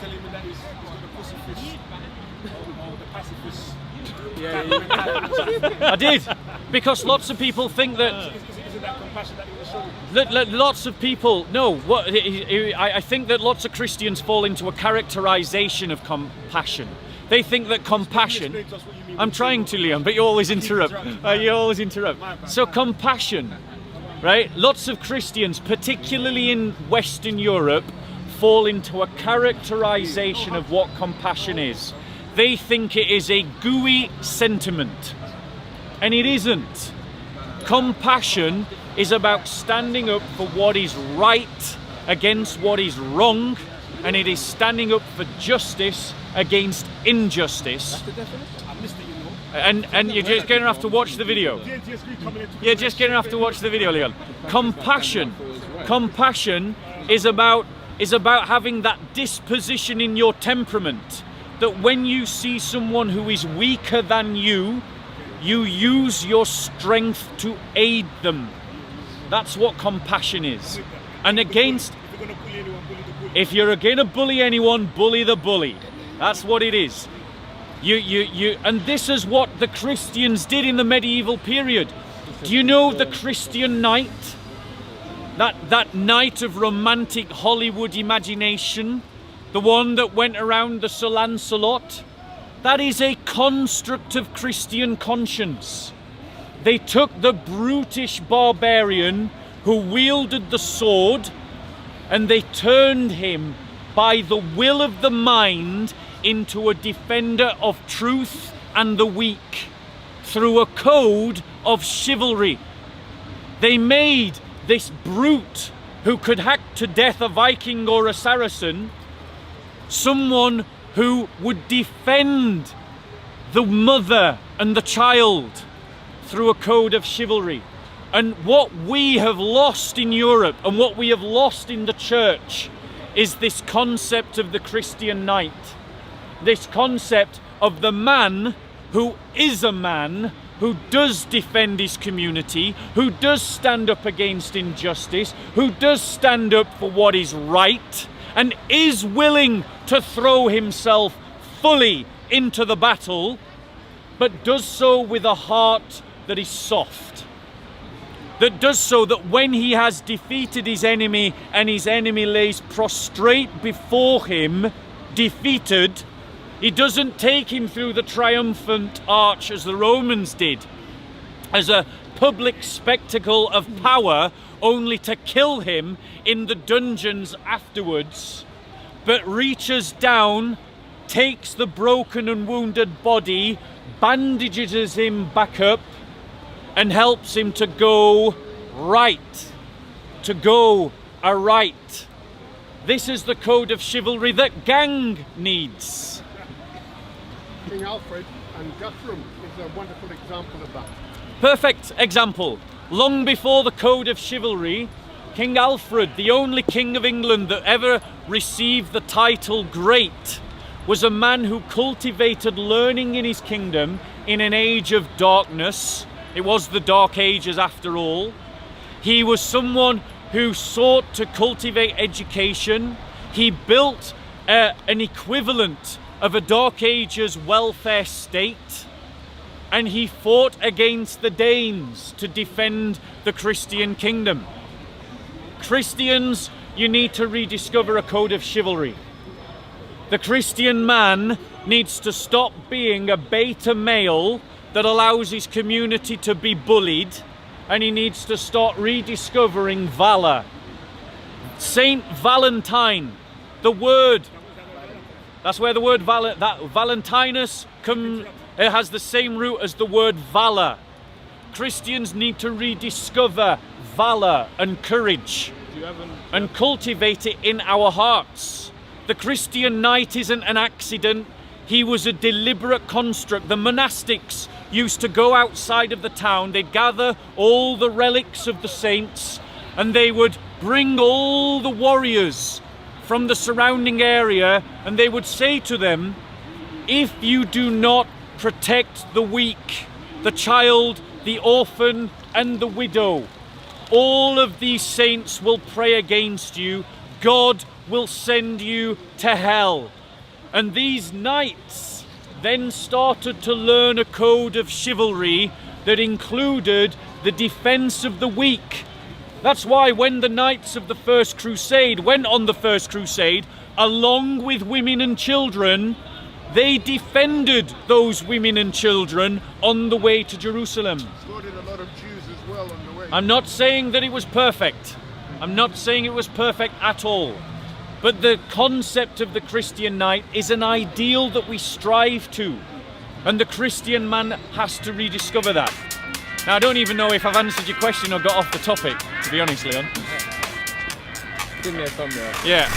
telling me that he's got the pacifists or the pacifists. Yeah. I did, because lots of people think that. Is it that compassion that he was showing? Lots of people, no, I think that lots of Christians fall into a characterization of compassion. They think that compassion. I'm trying to, Leon, but you always interrupt. You always interrupt. So compassion, right? Lots of Christians, particularly in Western Europe, fall into a characterization of what compassion is. They think it is a gooey sentiment, and it isn't. Compassion is about standing up for what is right against what is wrong, and it is standing up for justice against injustice. That's the definition. I missed it, you know. And you're just going to have to watch the video. You're just going to have to watch the video, Leon. Compassion is about having that disposition in your temperament, that when you see someone who is weaker than you, you use your strength to aid them. That's what compassion is. And against, if you're going to bully anyone, bully the bully. That's what it is. And this is what the Christians did in the medieval period. Do you know the Christian knight? That knight of romantic Hollywood imagination, the one that went around the Sir Lancelot, that is a construct of Christian conscience. They took the brutish barbarian who wielded the sword, and they turned him by the will of the mind into a defender of truth and the weak through a code of chivalry. They made this brute who could hack to death a Viking or a Saracen someone who would defend the mother and the child through a code of chivalry. And what we have lost in Europe and what we have lost in the church is this concept of the Christian knight. This concept of the man who is a man, who does defend his community, who does stand up against injustice, who does stand up for what is right, and is willing to throw himself fully into the battle, but does so with a heart that is soft. That does so that when he has defeated his enemy and his enemy lays prostrate before him, defeated, he doesn't take him through the triumphant arch as the Romans did, as a public spectacle of power, only to kill him in the dungeons afterwards, but reaches down, takes the broken and wounded body, bandages him back up, and helps him to go right, to go aright. This is the code of chivalry that gang needs. King Alfred and Guthrum is a wonderful example of that. Perfect example. Long before the code of chivalry, King Alfred, the only king of England that ever received the title Great, was a man who cultivated learning in his kingdom in an age of darkness. It was the Dark Ages after all. He was someone who sought to cultivate education. He built an equivalent of a Dark Ages welfare state, and he fought against the Danes to defend the Christian kingdom. Christians, you need to rediscover a code of chivalry. The Christian man needs to stop being a beta male that allows his community to be bullied, and he needs to start rediscovering valor. Saint Valentine, the word, that's where the word Valentinus it has the same root as the word valor. Christians need to rediscover valor and courage and cultivate it in our hearts. The Christian knight isn't an accident. He was a deliberate construct. The monastics used to go outside of the town. They'd gather all the relics of the saints, and they would bring all the warriors from the surrounding area, and they would say to them, if you do not protect the weak, the child, the orphan, and the widow, all of these saints will pray against you. God will send you to hell. And these knights then started to learn a code of chivalry that included the defense of the weak. That's why when the knights of the First Crusade went on the First Crusade, along with women and children, they defended those women and children on the way to Jerusalem. Slaughtered a lot of Jews as well on the way. I'm not saying that it was perfect. I'm not saying it was perfect at all. But the concept of the Christian knight is an ideal that we strive to. And the Christian man has to rediscover that. Now, I don't even know if I've answered your question or got off the topic, to be honest, Leon. Give me a thumbnail. Yeah.